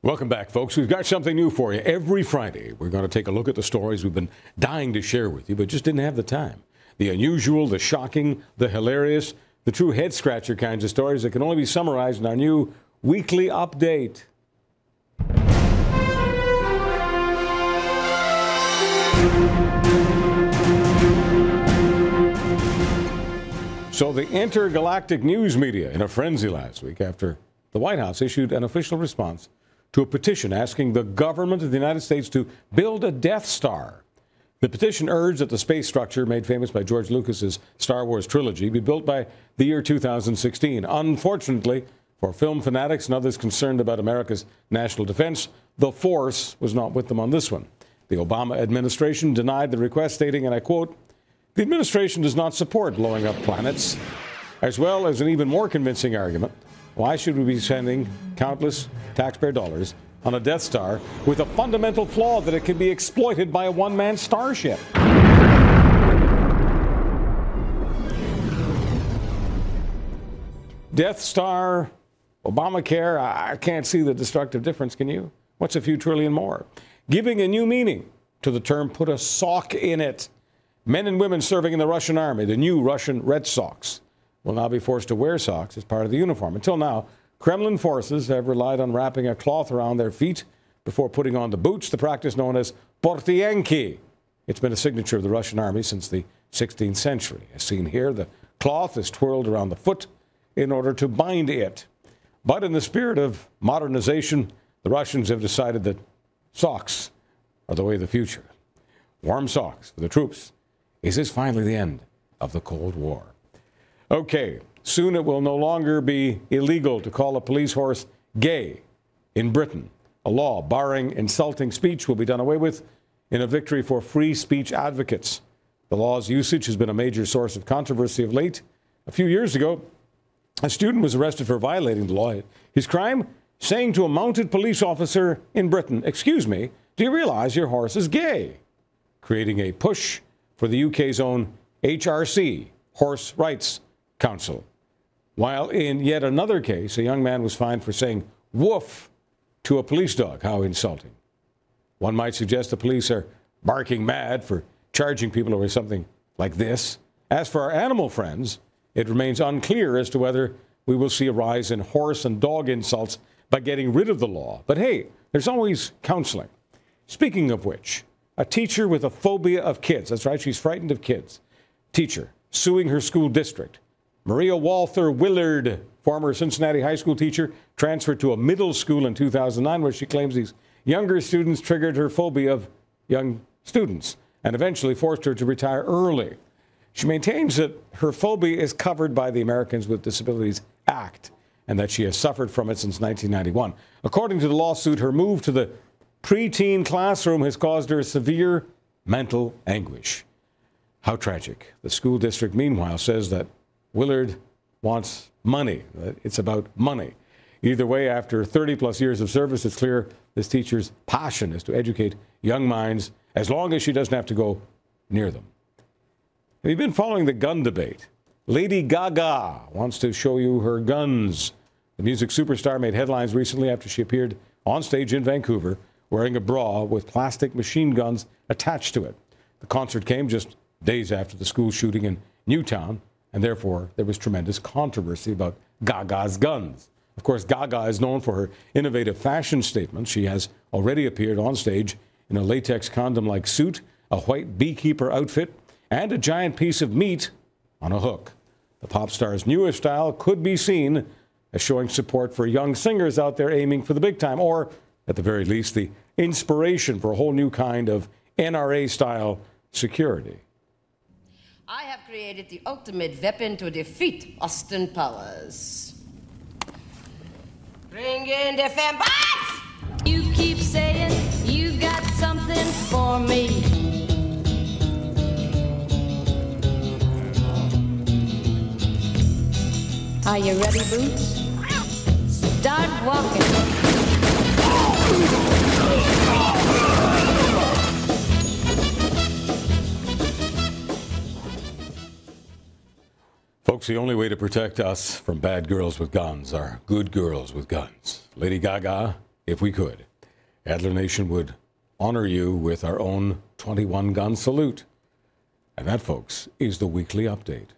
Welcome back, folks. We've got something new for you. Every Friday, we're going to take a look at the stories we've been dying to share with you, but just didn't have the time. The unusual, the shocking, the hilarious, the true head-scratcher kinds of stories that can only be summarized in our new weekly update. So the intergalactic news media in a frenzy last week after the White House issued an official response to a petition asking the government of the United States to build a Death Star. The petition urged that the space structure made famous by George Lucas's Star Wars trilogy be built by the year 2016. Unfortunately, for film fanatics and others concerned about America's national defense, the Force was not with them on this one. The Obama administration denied the request, stating, and I quote, "The administration does not support blowing up planets," as well as an even more convincing argument. Why should we be spending countless taxpayer dollars on a Death Star with a fundamental flaw that it can be exploited by a one-man starship? Death Star, Obamacare, I can't see the destructive difference, can you? What's a few trillion more? Giving a new meaning to the term "put a sock in it." Men and women serving in the Russian army, the new Russian Red Sox, will now be forced to wear socks as part of the uniform. Until now, Kremlin forces have relied on wrapping a cloth around their feet before putting on the boots, the practice known as portienki. It's been a signature of the Russian army since the 16th century. As seen here, the cloth is twirled around the foot in order to bind it. But in the spirit of modernization, the Russians have decided that socks are the way of the future. Warm socks for the troops. Is this finally the end of the Cold War? Okay, soon it will no longer be illegal to call a police horse gay in Britain. A law barring insulting speech will be done away with in a victory for free speech advocates. The law's usage has been a major source of controversy of late. A few years ago, a student was arrested for violating the law. His crime? Saying to a mounted police officer in Britain, "Excuse me, do you realize your horse is gay?" Creating a push for the UK's own HRC, Horse Rights Council. While in yet another case, a young man was fined for saying "woof" to a police dog. How insulting. One might suggest the police are barking mad for charging people over something like this. As for our animal friends, it remains unclear as to whether we will see a rise in horse and dog insults by getting rid of the law. But hey, there's always counseling. Speaking of which, a teacher with a phobia of kids, that's right, she's frightened of kids, teacher suing her school district. Maria Walther Willard, former Cincinnati high school teacher, transferred to a middle school in 2009 where she claims these younger students triggered her phobia of young students and eventually forced her to retire early. She maintains that her phobia is covered by the Americans with Disabilities Act and that she has suffered from it since 1991. According to the lawsuit, her move to the preteen classroom has caused her severe mental anguish. How tragic. The school district, meanwhile, says that Willard wants money. It's about money. Either way, after 30-plus years of service, it's clear this teacher's passion is to educate young minds as long as she doesn't have to go near them. Have you been following the gun debate? Lady Gaga wants to show you her guns. The music superstar made headlines recently after she appeared on stage in Vancouver wearing a bra with plastic machine guns attached to it. The concert came just days after the school shooting in Newtown, and therefore there was tremendous controversy about Gaga's guns. Of course, Gaga is known for her innovative fashion statements. She has already appeared on stage in a latex condom-like suit, a white beekeeper outfit, and a giant piece of meat on a hook. The pop star's newest style could be seen as showing support for young singers out there aiming for the big time, or at the very least, the inspiration for a whole new kind of NRA-style security. I have created the ultimate weapon to defeat Austin Powers. Bring in the fembots! You keep saying you got something for me. Are you ready, Boots? Start walking. Folks, the only way to protect us from bad girls with guns are good girls with guns. Lady Gaga if we could, Adler Nation would honor you with our own 21-gun salute. And that, folks, is the weekly update.